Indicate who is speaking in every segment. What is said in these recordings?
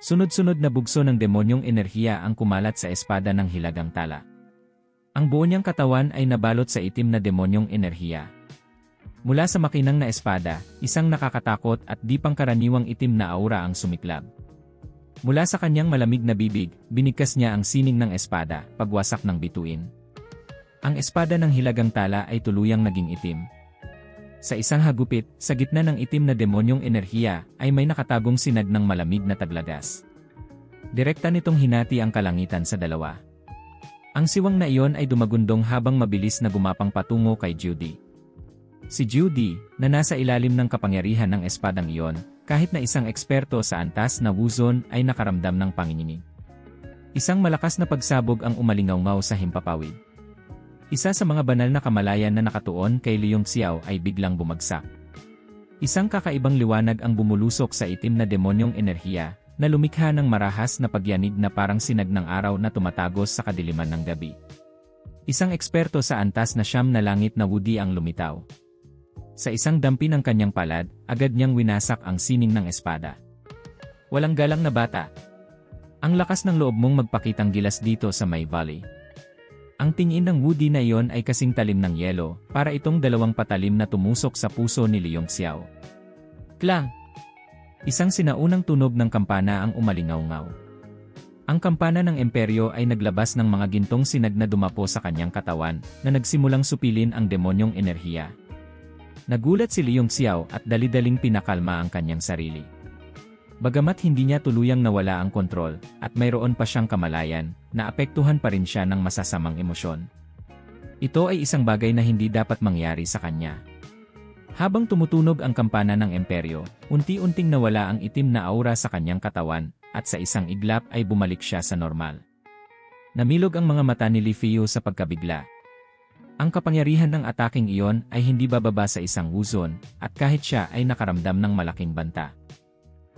Speaker 1: Sunod-sunod na bugso ng demonyong enerhiya ang kumalat sa espada ng Hilagang Tala. Ang buo niyang katawan ay nabalot sa itim na demonyong enerhiya. Mula sa makinang na espada, isang nakakatakot at di pangkaraniwang itim na aura ang sumiklab. Mula sa kanyang malamig na bibig, binigkas niya ang sining ng espada, pagwasak ng bituin. Ang espada ng Hilagang Tala ay tuluyang naging itim. Sa isang hagupit, sa gitna ng itim na demonyong enerhiya, ay may nakatagong sinag ng malamig na taglagas. Direkta nitong hinati ang kalangitan sa dalawa. Ang siwang na iyon ay dumagundong habang mabilis na gumapang patungo kay Judy. Si Judy, na nasa ilalim ng kapangyarihan ng espadang iyon, kahit na isang eksperto sa antas na wuzon ay nakaramdam ng panginginig. Isang malakas na pagsabog ang umalingaw-ngaw sa himpapawid. Isa sa mga banal na kamalayan na nakatuon kay Leong Xiao ay biglang bumagsak. Isang kakaibang liwanag ang bumulusok sa itim na demonyong enerhiya, na lumikha ng marahas na pagyanig na parang sinag ng araw na tumatagos sa kadiliman ng gabi. Isang eksperto sa antas na siyam na langit na wudi ang lumitaw. Sa isang dampi ng kanyang palad, agad niyang winasak ang sining ng espada. Walang galang na bata. Ang lakas ng loob mong magpakitang gilas dito sa May Valley. Ang tingin ng wudi na iyon ay kasing talim ng yelo, para itong dalawang patalim na tumusok sa puso ni Leong Xiao. Klang! Isang sinaunang tunog ng kampana ang umalingaw-ngaw. Ang kampana ng imperyo ay naglabas ng mga gintong sinag na dumapo sa kanyang katawan, na nagsimulang supilin ang demonyong enerhiya. Nagulat si Leong Xiao at dali-daling pinakalma ang kanyang sarili. Bagamat hindi niya tuluyang nawala ang kontrol, at mayroon pa siyang kamalayan, naapektuhan pa rin siya ng masasamang emosyon. Ito ay isang bagay na hindi dapat mangyari sa kanya. Habang tumutunog ang kampana ng imperyo, unti-unting nawala ang itim na aura sa kanyang katawan, at sa isang iglap ay bumalik siya sa normal. Namilog ang mga mata ni Li Feiyu sa pagkabigla. Ang kapangyarihan ng ataking iyon ay hindi bababa sa isang wuzon, at kahit siya ay nakaramdam ng malaking banta.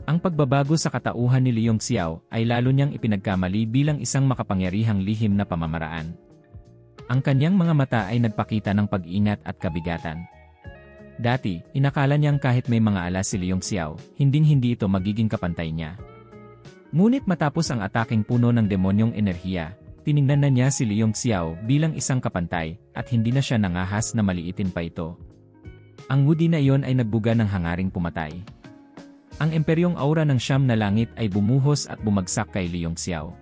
Speaker 1: Ang pagbabago sa katauhan ni Leong Xiao ay lalo niyang ipinagkamali bilang isang makapangyarihang lihim na pamamaraan. Ang kanyang mga mata ay nagpakita ng pag-ingat at kabigatan. Dati, inakala niyang kahit may mga alas si Leong Xiao, hinding-hindi ito magiging kapantay niya. Ngunit matapos ang ataking puno ng demonyong enerhiya, tiningnan na niya si Leong Xiao bilang isang kapantay, at hindi na siya nangahas na maliitin pa ito. Ang wudi na iyon ay nagbuga ng hangaring pumatay. Ang imperyong aura ng siyam na langit ay bumuhos at bumagsak kay Leong Xiao.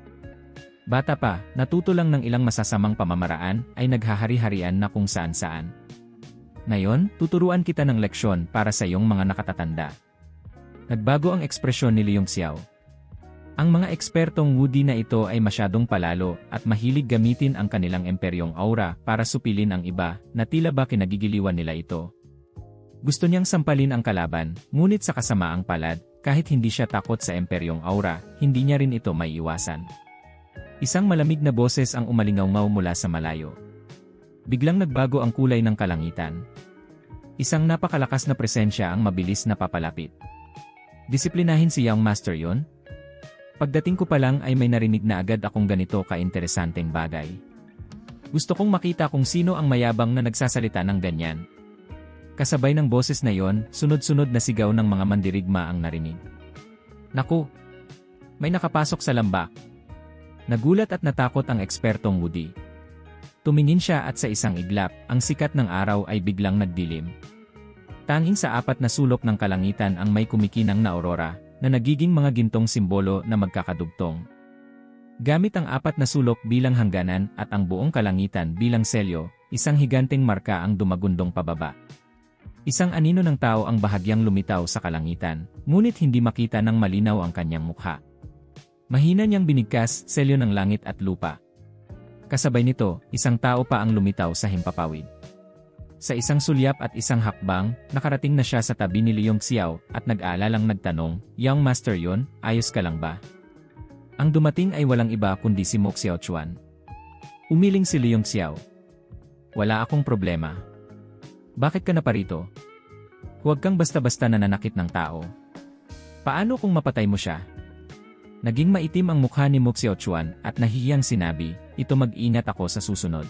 Speaker 1: Bata pa, natuto lang ng ilang masasamang pamamaraan, ay naghahari-harian na kung saan-saan. Ngayon, tuturuan kita ng leksyon para sa iyong mga nakatatanda. Nagbago ang ekspresyon ni Leong Xiao. Ang mga ekspertong wudi na ito ay masyadong palalo at mahilig gamitin ang kanilang imperyong aura para supilin ang iba, na tila ba kinagigiliwan nila ito. Gusto niyang sampalin ang kalaban, ngunit sa kasamaang palad, kahit hindi siya takot sa imperyong aura, hindi niya rin ito maiiwasan. Isang malamig na boses ang umalingaw-ngaw mula sa malayo. Biglang nagbago ang kulay ng kalangitan. Isang napakalakas na presensya ang mabilis na papalapit. Disiplinahin si Young Master yon? Pagdating ko pa lang ay may narinig na agad akong ganito ka-interesanteng bagay. Gusto kong makita kung sino ang mayabang na nagsasalita ng ganyan. Kasabay ng boses na yon, sunod-sunod na sigaw ng mga mandirigma ang narinig. Naku! May nakapasok sa lambak. Nagulat at natakot ang ekspertong wudi. Tumingin siya at sa isang iglap, ang sikat ng araw ay biglang nagdilim. Tanging sa apat na sulok ng kalangitan ang may kumikinang na aurora, na nagiging mga gintong simbolo na magkakadugtong. Gamit ang apat na sulok bilang hangganan at ang buong kalangitan bilang selyo, isang higanteng marka ang dumagundong pababa. Isang anino ng tao ang bahagyang lumitaw sa kalangitan, ngunit hindi makita ng malinaw ang kanyang mukha. Mahina niyang binigkas, selyo ng langit at lupa. Kasabay nito, isang tao pa ang lumitaw sa himpapawid. Sa isang sulyap at isang hakbang, nakarating na siya sa tabi ni Leong Xiao at nag-aalalang nagtanong, Young Master yon, ayos ka lang ba? Ang dumating ay walang iba kundi si Mo Xiaochuan. Umiling si Leong Xiao. Wala akong problema. Bakit ka na parito? Huwag kang basta-basta nananakit ng tao. Paano kung mapatay mo siya? Naging maitim ang mukha ni Mo Xiaochuan at nahihiyang sinabi, ito mag-ingat ako sa susunod.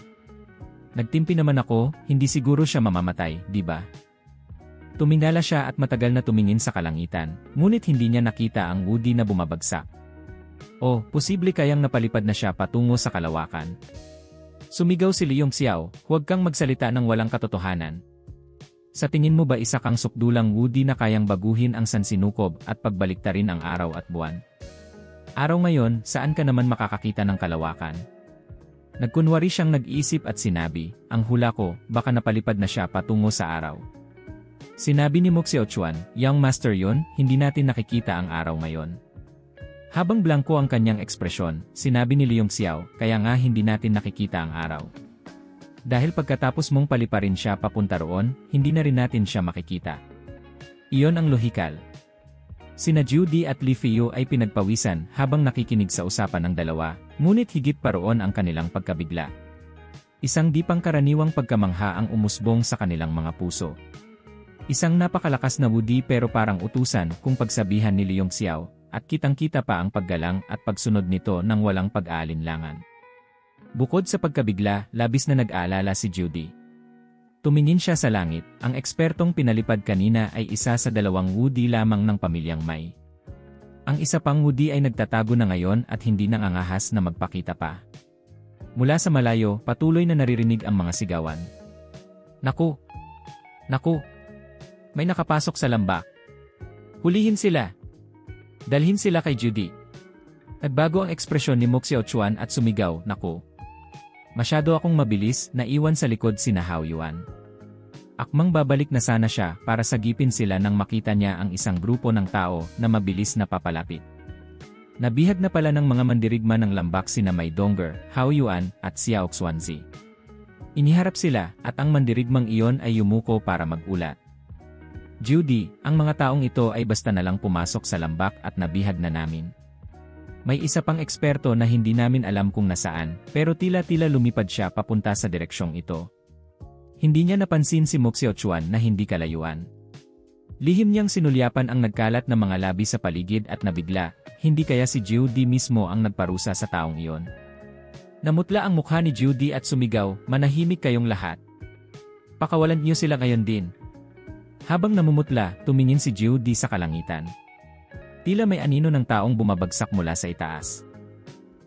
Speaker 1: Nagtimpi naman ako, hindi siguro siya mamamatay, di ba? Tumingala siya at matagal na tumingin sa kalangitan, ngunit hindi niya nakita ang wudi na bumabagsak. O, posible kayang napalipad na siya patungo sa kalawakan. Sumigaw si Leong Xiao, huwag kang magsalita ng walang katotohanan. Sa tingin mo ba isa kang sukdulang Woody na kayang baguhin ang sansinukob at pagbaliktarin ang araw at buwan? Araw ngayon, saan ka naman makakakita ng kalawakan? Nagkunwari siyang nag-iisip at sinabi, ang hula ko, baka napalipad na siya patungo sa araw. Sinabi ni Mo Xiaochuan, Young Master yun, hindi natin nakikita ang araw ngayon. Habang blanko ang kanyang ekspresyon, sinabi ni Leong Xiao, kaya nga hindi natin nakikita ang araw. Dahil pagkatapos mong paliparin siya papunta roon, hindi na rin natin siya makikita. Iyon ang lohikal. Sina Judy at Li Feiyu ay pinagpawisan habang nakikinig sa usapan ng dalawa, ngunit higit pa roon ang kanilang pagkabigla. Isang di pangkaraniwang pagkamangha ang umusbong sa kanilang mga puso. Isang napakalakas na Woody pero parang utusan kung pagsabihan ni Leong Xiao, at kitang-kita pa ang paggalang at pagsunod nito ng walang pag-aalinlangan. Bukod sa pagkabigla, labis na nag-aalala si Judy. Tumingin siya sa langit, ang ekspertong pinalipad kanina ay isa sa 2 Woody lamang ng pamilyang Mai. Ang isa pang Woody ay nagtatago na ngayon at hindi nangangahas na magpakita pa. Mula sa malayo, patuloy na naririnig ang mga sigawan. Naku! Naku! May nakapasok sa lambak. Hulihin sila! Dalhin sila kay Judy. Nagbago ang ekspresyon ni Mo Xiaochuan at sumigaw, naku! Masyado akong mabilis, naiwan sa likod sina Hao Yuan. Akmang babalik na sana siya para sagipin sila nang makita niya ang isang grupo ng tao na mabilis na papalapit. Nabihag na pala ng mga mandirigma ng lambak sina Mai Dongger, Hao Yuan at Xiao Xuanzi. Iniharap sila at ang mandirigmang iyon ay yumuko para magulat. Judy, ang mga taong ito ay basta na lang pumasok sa lambak at nabihag na namin. May isa pang eksperto na hindi namin alam kung nasaan, pero tila-tila lumipad siya papunta sa direksyong ito. Hindi niya napansin si Mo Xiaochuan na hindi kalayuan. Lihim niyang sinulyapan ang nagkalat na mga labi sa paligid at nabigla, hindi kaya si Judy mismo ang nagparusa sa taong iyon. Namutla ang mukha ni Judy at sumigaw, manahimik kayong lahat. Pakawalan niyo sila ngayon din. Habang namumutla, tumingin si Judy sa kalangitan. Tila may anino ng taong bumabagsak mula sa itaas.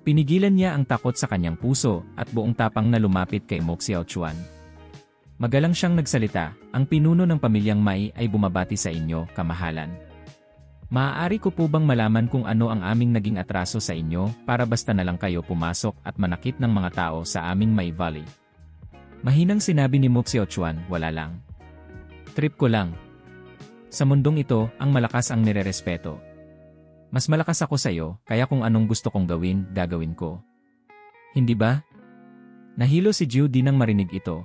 Speaker 1: Pinigilan niya ang takot sa kanyang puso at buong tapang na lumapit kay Mo Xiaochuan. Magalang siyang nagsalita, ang pinuno ng pamilyang Mai ay bumabati sa inyo, kamahalan. Maaari ko po bang malaman kung ano ang aming naging atraso sa inyo para basta na lang kayo pumasok at manakit ng mga tao sa aming Mai Valley? Mahinang sinabi ni Mo Xiaochuan, wala lang. Trip ko lang. Sa mundong ito, ang malakas ang nirerespeto. Mas malakas ako sa iyo, kaya kung anong gusto kong gawin, gagawin ko. Hindi ba? Nahilo si Judy nang marinig ito.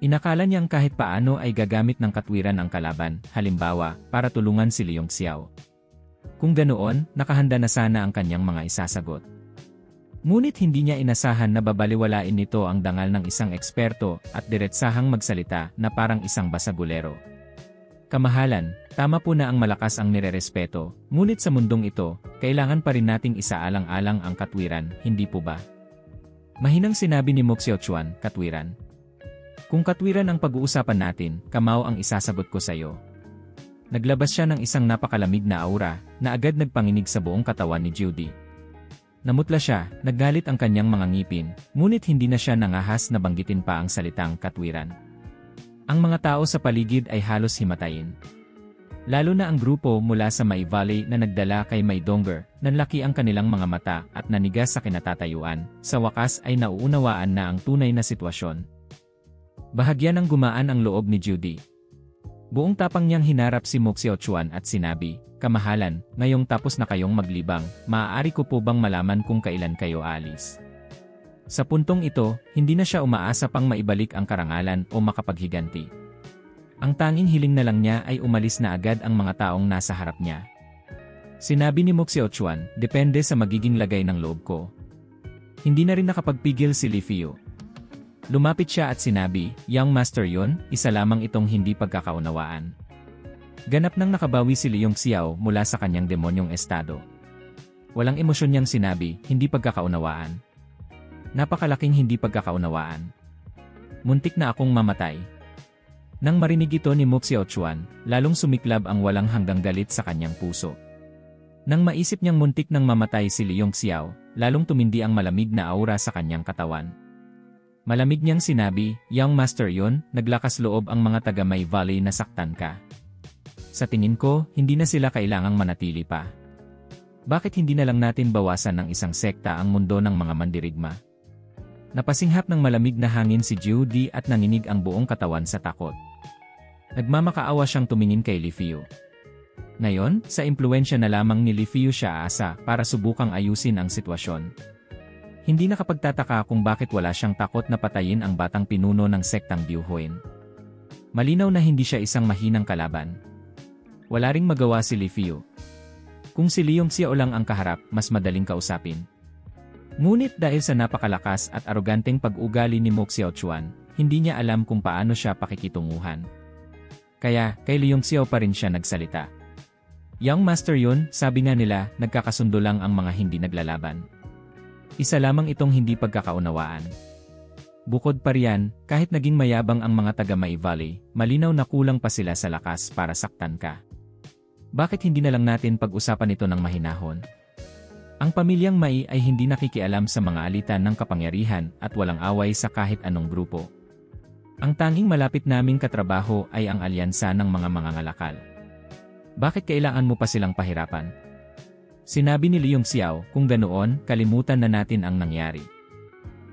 Speaker 1: Inakala niyang kahit paano ay gagamit ng katwiran ang kalaban, halimbawa, para tulungan si Leong Xiao. Kung ganoon, nakahanda na sana ang kanyang mga isasagot. Ngunit hindi niya inasahan na babaliwalain nito ang dangal ng isang eksperto at diretsahang magsalita na parang isang basagulero. Kamahalan, tama po na ang malakas ang nirerespeto, ngunit sa mundong ito, kailangan pa rin nating isaalang-alang ang katwiran, hindi po ba? Mahinang sinabi ni Mo Xiaochuan, katwiran. Kung katwiran ang pag-uusapan natin, kamao ang isasagot ko sa iyo. Naglabas siya ng isang napakalamig na aura, na agad nagpanginig sa buong katawan ni Judy. Namutla siya, naggalit ang kanyang mga ngipin, ngunit hindi na siya nangahas na banggitin pa ang salitang katwiran. Ang mga tao sa paligid ay halos himatayin. Lalo na ang grupo mula sa Mai Valley na nagdala kay Mai Dongger, nanlaki ang kanilang mga mata at nanigas sa kinatatayuan, sa wakas ay nauunawaan na ang tunay na sitwasyon. Bahagya ng gumaan ang loob ni Judy. Buong tapang niyang hinarap si Mo Xiaochuan at sinabi, kamahalan, ngayong tapos na kayong maglibang, maaari ko po bang malaman kung kailan kayo alis? Sa puntong ito, hindi na siya umaasa pang maibalik ang karangalan o makapaghiganti. Ang tanging hiling na lang niya ay umalis na agad ang mga taong nasa harap niya. Sinabi ni Mo Xiaochuan, depende sa magiging lagay ng loob ko. Hindi na rin nakapagpigil si Li Feiyu. Lumapit siya at sinabi, Young Master yon, isa lamang itong hindi pagkakaunawaan. Ganap nang nakabawi si Leong Xiao mula sa kanyang demonyong estado. Walang emosyon niyang sinabi, hindi pagkakaunawaan. Napakalaking hindi pagkakaunawaan. Muntik na akong mamatay. Nang marinig ito ni Mo Xiaochuan, lalong sumiklab ang walang hanggang galit sa kanyang puso. Nang maisip niyang muntik nang mamatay si Leong Xiao, lalong tumindi ang malamig na aura sa kanyang katawan. Malamig niyang sinabi, "Young Master yun, naglakas loob ang mga taga May Valley na saktan ka. Sa tingin ko, hindi na sila kailangang manatili pa. Bakit hindi na lang natin bawasan ng isang sekta ang mundo ng mga mandirigma?" Napasinghap ng malamig na hangin si Judy at nanginig ang buong katawan sa takot. Nagmamakaawa siyang tumingin kay Li Fiu. Ngayon, sa impluwensya na lamang ni Li Fiu siya aasa para subukang ayusin ang sitwasyon. Hindi nakapagtataka kung bakit wala siyang takot na patayin ang batang pinuno ng sektang Diuhuin. Malinaw na hindi siya isang mahinang kalaban. Wala ring magawa si Li Fiu. Kung si Leong Xiao lang ang kaharap, mas madaling kausapin. Ngunit dahil sa napakalakas at aroganteng pag-ugali ni Mo Xiaochuan, hindi niya alam kung paano siya pakikitunguhan. Kaya, kay Leong Xiao pa rin siya nagsalita. "Young Master yun, sabi nga nila, nagkakasundo lang ang mga hindi naglalaban. Isa lamang itong hindi pagkakaunawaan. Bukod pa riyan, kahit naging mayabang ang mga taga May Valley, malinaw na kulang pa sila sa lakas para saktan ka. Bakit hindi na lang natin pag-usapan ito ng mahinahon? Ang pamilyang Mai ay hindi nakikialam sa mga alitan ng kapangyarihan at walang away sa kahit anong grupo. Ang tanging malapit naming katrabaho ay ang alyansa ng mga mangangalakal. Bakit kailangan mo pa silang pahirapan?" Sinabi ni Leong Xiao, "Kung ganoon, kalimutan na natin ang nangyari.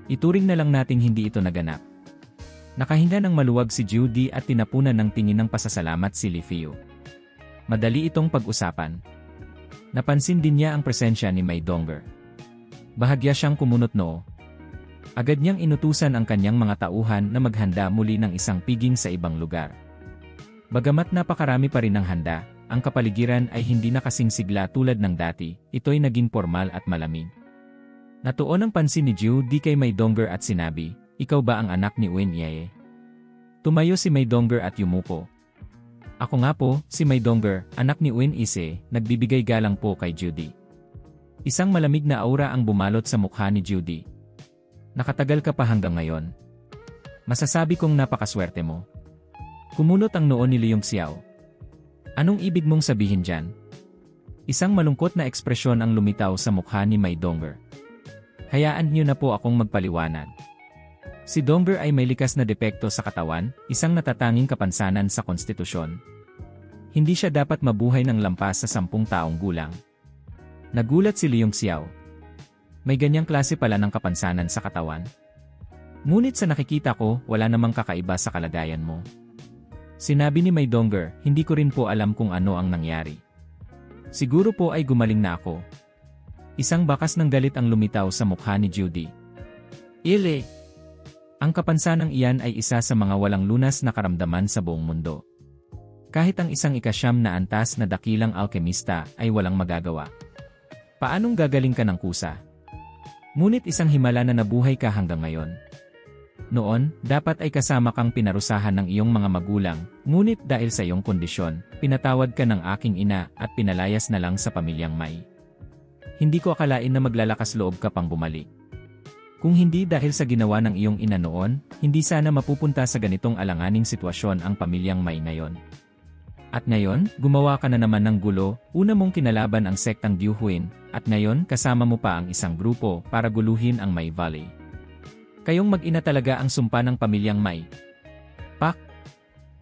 Speaker 1: Ituring na lang nating hindi ito naganap." Nakahinga ng maluwag si Judy at tinapunan ng tingin ng pasasalamat si Li Fiu. Madali itong pag-usapan. Napansin din niya ang presensya ni Mai Dongger. Bahagya siyang kumunot noo. Agad niyang inutusan ang kanyang mga tauhan na maghanda muli ng isang piging sa ibang lugar. Bagamat napakarami pa rin ng handa, ang kapaligiran ay hindi na kasing sigla tulad ng dati, ito'y naging formal at malamig. Natuon ang pansin ni Judy kay Mai Dongger at sinabi, "Ikaw ba ang anak ni Wen Yae?" Tumayo si Mai Dongger at yumuko. "Ako nga po, si Mai Dongger, anak ni Wen Ise," nagbibigay galang po kay Judy. Isang malamig na aura ang bumalot sa mukha ni Judy. "Nakatagal ka pa hanggang ngayon. Masasabi kong napakaswerte mo." Kumunot ang noo ni Leong Xiao. "Anong ibig mong sabihin dyan?" Isang malungkot na ekspresyon ang lumitaw sa mukha ni Mai Dongger. "Hayaan niyo na po akong magpaliwanag. Si Dongger ay may likas na depekto sa katawan, isang natatanging kapansanan sa konstitusyon. Hindi siya dapat mabuhay ng lampas sa 10 taong gulang." Nagulat si Leong Xiao. "May ganyang klase pala ng kapansanan sa katawan? Ngunit sa nakikita ko, wala namang kakaiba sa kalagayan mo." Sinabi ni Mai Dongger, "Hindi ko rin po alam kung ano ang nangyari. Siguro po ay gumaling na ako." Isang bakas ng galit ang lumitaw sa mukha ni Judy. "Ile! Ang kapansanang iyan ay isa sa mga walang lunas na karamdaman sa buong mundo. Kahit ang isang ikasyam na antas na dakilang alkemista ay walang magagawa. Paanong gagaling ka ng kusa? Ngunit isang himala na nabuhay ka hanggang ngayon. Noon, dapat ay kasama kang pinarusahan ng iyong mga magulang, ngunit dahil sa iyong kondisyon, pinatawad ka ng aking ina at pinalayas na lang sa pamilyang Mai. Hindi ko akalain na maglalakas loob ka pang bumalik. Kung hindi dahil sa ginawa ng iyong ina noon, hindi sana mapupunta sa ganitong alanganing sitwasyon ang pamilyang Mai ngayon. At ngayon, gumawa ka na naman ng gulo, una mong kinalaban ang sektang Diuhuin, at ngayon kasama mo pa ang isang grupo para guluhin ang May Valley. Kayong mag-ina talaga ang sumpa ng pamilyang Mai." Pak!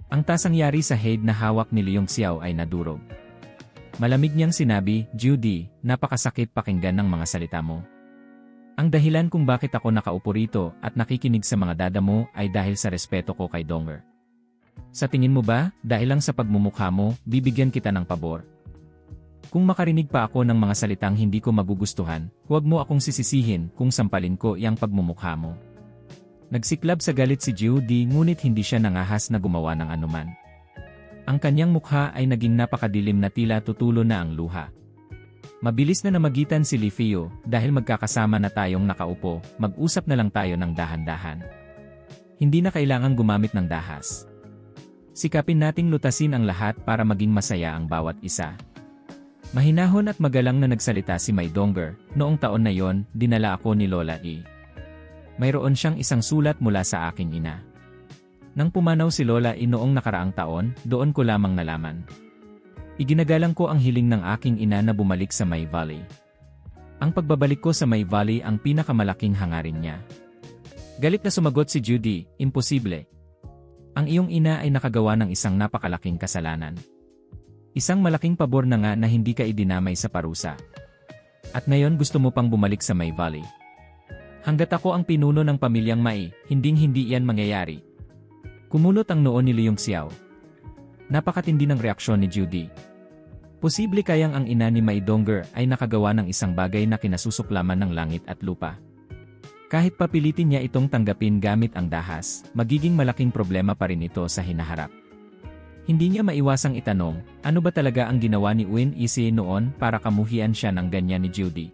Speaker 1: Ang tasang yari sa head na hawak ni Leong Xiao ay nadurog. Malamig niyang sinabi, "Judy, napakasakit pakinggan ng mga salita mo. Ang dahilan kung bakit ako nakaupo rito at nakikinig sa mga dada mo ay dahil sa respeto ko kay Dongger. Sa tingin mo ba, dahil lang sa pagmumukha mo, bibigyan kita ng pabor? Kung makarinig pa ako ng mga salitang hindi ko magugustuhan, huwag mo akong sisisihin kung sampalin ko iyang pagmumukha mo." Nagsiklab sa galit si Judy ngunit hindi siya nangahas na gumawa ng anuman. Ang kanyang mukha ay naging napakadilim na tila tutulo na ang luha. Mabilis na namagitan si Li Fiu, "Dahil magkakasama na tayong nakaupo, mag-usap na lang tayo ng dahan-dahan. Hindi na kailangang gumamit ng dahas. Sikapin nating lutasin ang lahat para maging masaya ang bawat isa." Mahinahon at magalang na nagsalita si Mai Dongger, "Noong taon na yon, dinala ako ni Lola E. Mayroon siyang isang sulat mula sa aking ina. Nang pumanaw si Lola E noong nakaraang taon, doon ko lamang nalaman. Iginagalang ko ang hiling ng aking ina na bumalik sa May Valley. Ang pagbabalik ko sa May Valley ang pinakamalaking hangarin niya. Galit na sumagot si Judy, imposible. Ang iyong ina ay nakagawa ng isang napakalaking kasalanan. Isang malaking pabor na nga na hindi ka idinamay sa parusa. At ngayon gusto mo pang bumalik sa May Valley. Hanggat ako ang pinuno ng pamilyang Mai, hinding-hindi iyan mangyayari. Kumunot ang noo ni Leong Xiao. Napakatindi ng reaksyon ni Judy. Posible kayang ang ina ni Mai Dongger ay nakagawa ng isang bagay na kinasusuklaman ng langit at lupa. Kahit papilitin niya itong tanggapin gamit ang dahas, magiging malaking problema pa rin ito sa hinaharap. Hindi niya maiwasang itanong, ano ba talaga ang ginawa ni Win Isi noon para kamuhian siya ng ganyan ni Judy?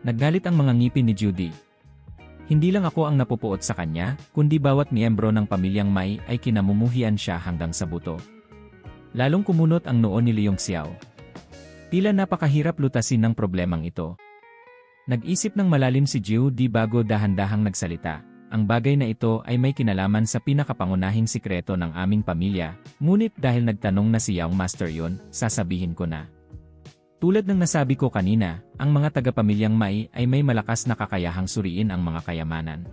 Speaker 1: Naggalit ang mga ngipin ni Judy. Hindi lang ako ang napupuot sa kanya, kundi bawat miyembro ng pamilyang Mai ay kinamumuhian siya hanggang sa buto. Lalong kumunot ang noo ni Leong Xiao. Tila napakahirap lutasin ng problemang ito. Nag-isip ng malalim si Judy bago dahan-dahang nagsalita. Ang bagay na ito ay may kinalaman sa pinakapangunahing sikreto ng aming pamilya, ngunit dahil nagtanong na si Young Master yon, sasabihin ko na. Tulad ng nasabi ko kanina, ang mga taga-pamilyang Mai ay may malakas na kakayahang suriin ang mga kayamanan.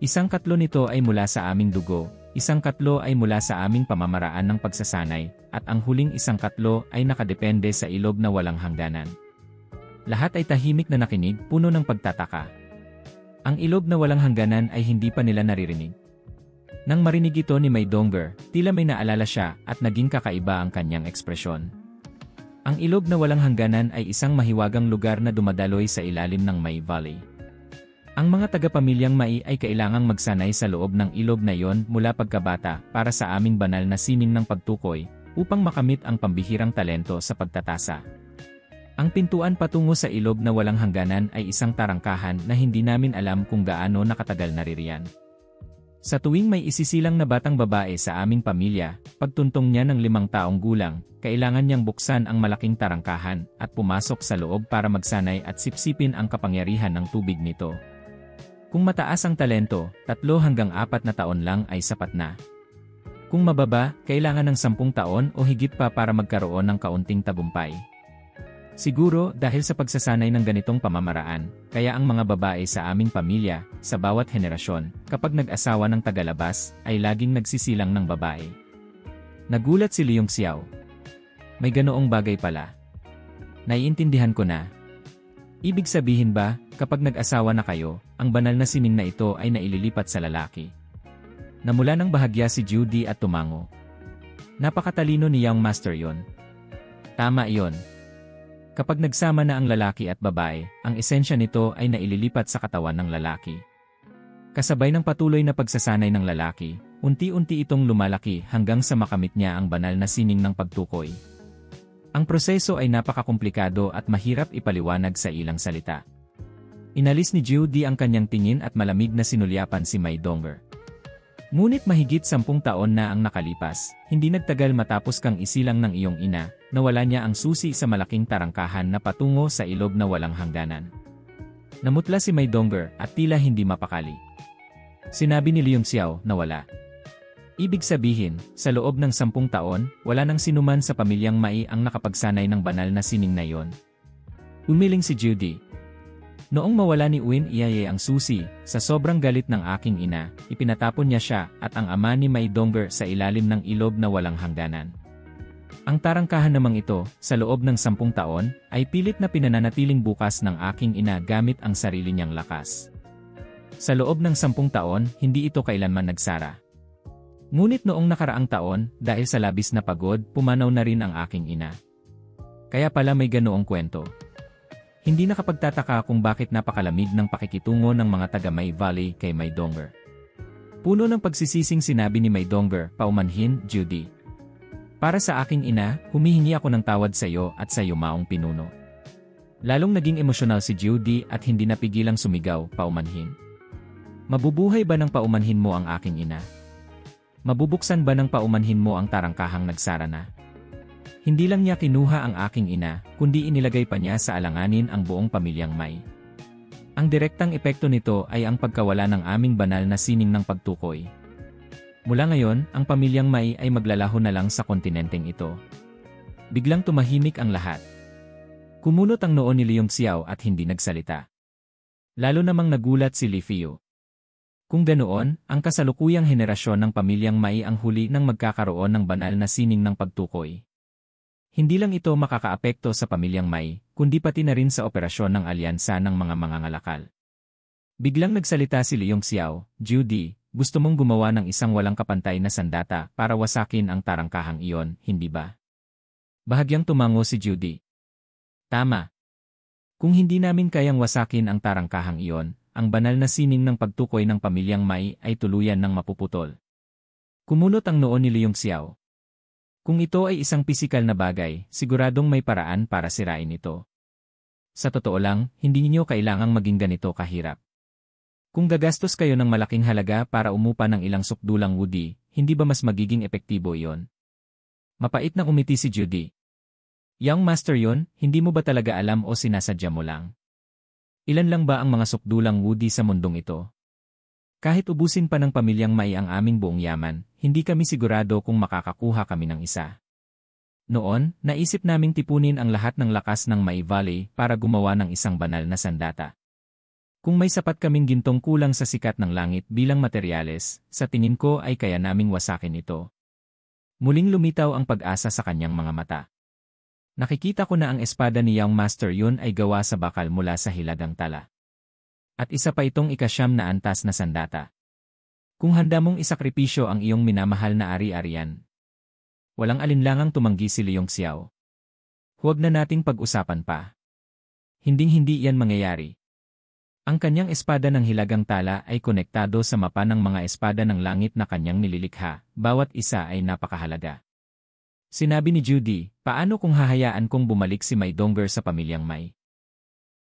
Speaker 1: Isang katlo nito ay mula sa aming dugo, isang katlo ay mula sa aming pamamaraan ng pagsasanay, at ang huling isang katlo ay nakadepende sa ilob na walang hangganan. Lahat ay tahimik na nakinig, puno ng pagtataka. Ang ilob na walang hangganan ay hindi pa nila naririnig. Nang marinig ito ni Mai Dongger, tila may naalala siya at naging kakaiba ang kanyang ekspresyon. Ang ilob na walang hangganan ay isang mahiwagang lugar na dumadaloy sa ilalim ng May Valley. Ang mga taga-pamilyang Mai ay kailangang magsanay sa loob ng ilob na iyon mula pagkabata para sa aming banal na sining ng pagtukoy upang makamit ang pambihirang talento sa pagtatasa. Ang pintuan patungo sa ilob na walang hangganan ay isang tarangkahan na hindi namin alam kung gaano nakatagal naririyan. Sa tuwing may isisilang na batang babae sa aming pamilya, pagtuntong niya ng 5 taong gulang, kailangan niyang buksan ang malaking tarangkahan at pumasok sa loob para magsanay at sipsipin ang kapangyarihan ng tubig nito. Kung mataas ang talento, 3 hanggang 4 na taon lang ay sapat na. Kung mababa, kailangan ng 10 taon o higit pa para magkaroon ng kaunting tagumpay. Siguro dahil sa pagsasanay ng ganitong pamamaraan, kaya ang mga babae sa aming pamilya, sa bawat henerasyon, kapag nag-asawa ng tagalabas, ay laging nagsisilang ng babae. Nagulat si Leong Xiao. May ganoong bagay pala. Naiintindihan ko na. Ibig sabihin ba, kapag nag-asawa na kayo, ang banal na sining na ito ay naililipat sa lalaki? Namula ng bahagya si Judy at tumango. Napakatalino ni Young Master yon. Tama yon. Kapag nagsama na ang lalaki at babae, ang esensya nito ay naililipat sa katawan ng lalaki. Kasabay ng patuloy na pagsasanay ng lalaki, unti-unti itong lumalaki hanggang sa makamit niya ang banal na sining ng pagtukoy. Ang proseso ay napakakomplikado at mahirap ipaliwanag sa ilang salita. Inalis ni Judy ang kanyang tingin at malamig na sinulyapan si Mai Dongger. Ngunit mahigit 10 taon na ang nakalipas, hindi nagtagal matapos kang isilang ng iyong ina, nawala niya ang susi sa malaking tarangkahan na patungo sa ilob na walang hangganan. Namutla si Mai Dongger at tila hindi mapakali. Sinabi ni Leong Xiao na wala. Ibig sabihin, sa loob ng 10 taon, wala nang sinuman sa pamilyang Mai ang nakapagsanay ng banal na sining na iyon. Umiling si Judy. Noong mawala ni Win Iaye ang susi, sa sobrang galit ng aking ina, ipinatapon niya siya at ang ama ni Mai Dongger sa ilalim ng ilob na walang hangganan. Ang tarangkahan namang ito, sa loob ng 10 taon, ay pilit na pinananatiling bukas ng aking ina gamit ang sarili niyang lakas. Sa loob ng 10 taon, hindi ito kailanman nagsara. Ngunit noong nakaraang taon, dahil sa labis na pagod, pumanaw na rin ang aking ina. Kaya pala may ganoong kwento. Hindi nakapagtataka kung bakit napakalamig ng pakikitungo ng mga taga May Valley kay Mai Dongger. Puno ng pagsisising sinabi ni Mai Dongger, paumanhin, Judy. Para sa aking ina, humihingi ako ng tawad sa iyo at sa yumaong pinuno. Lalong naging emosyonal si Judy at hindi napigilang sumigaw, paumanhin. Mabubuhay ba ng paumanhin mo ang aking ina? Mabubuksan ba ng paumanhin mo ang tarangkahang nagsara na? Hindi lang niya kinuha ang aking ina, kundi inilagay pa niya sa alanganin ang buong pamilyang Mai. Ang direktang epekto nito ay ang pagkawala ng aming banal na sining ng pagtukoy. Mula ngayon, ang pamilyang Mai ay maglalaho na lang sa kontinenteng ito. Biglang tumahimik ang lahat. Kumunot ang noo ni Leong Xiao at hindi nagsalita. Lalo namang nagulat si Li Fiu. Kung ganoon, ang kasalukuyang henerasyon ng pamilyang Mai ang huli ng magkakaroon ng banal na sining ng pagtukoy. Hindi lang ito makakaapekto sa pamilyang Mai, kundi pati na rin sa operasyon ng alyansa ng mga mangangalakal. Biglang nagsalita si Leong Xiao, Judy, gusto mong gumawa ng isang walang kapantay na sandata para wasakin ang tarangkahang iyon, hindi ba? Bahagyang tumango si Judy. Tama. Kung hindi namin kayang wasakin ang tarangkahang iyon, ang banal na sining ng pagtukoy ng pamilyang Mai ay tuluyan ng mapuputol. Kumunot ang noo ni Leong Xiao. Kung ito ay isang pisikal na bagay, siguradong may paraan para sirain ito. Sa totoo lang, hindi niyo kailangang maging ganito kahirap. Kung gagastos kayo ng malaking halaga para umupa ng ilang sukdulang woody, hindi ba mas magiging epektibo iyon? Mapait na umiti si Judy. Young Master yon, hindi mo ba talaga alam o sinasadya mo lang? Ilan lang ba ang mga sukdulang woody sa mundong ito? Kahit ubusin pa ng pamilyang Mai ang aming buong yaman, hindi kami sigurado kung makakakuha kami ng isa. Noon, naisip naming tipunin ang lahat ng lakas ng Mai Valley para gumawa ng isang banal na sandata. Kung may sapat kaming gintong kulang sa sikat ng langit bilang materyales, sa tingin ko ay kaya naming wasakin ito. Muling lumitaw ang pag-asa sa kanyang mga mata. Nakikita ko na ang espada ni Young Master yun ay gawa sa bakal mula sa hilagang tala. At isa pa itong ikasyam na antas na sandata. Kung handa mong isakripisyo ang iyong minamahal na ari-arian. Walang alinlangang tumanggi si Leong Xiao. Huwag na nating pag-usapan pa. Hinding-hindi yan mangyayari. Ang kanyang espada ng hilagang tala ay konektado sa mapa ng mga espada ng langit na kanyang nililikha, bawat isa ay napakahalaga. Sinabi ni Judy, paano kung hahayaan kong bumalik si Mai Dongger sa pamilyang Mai?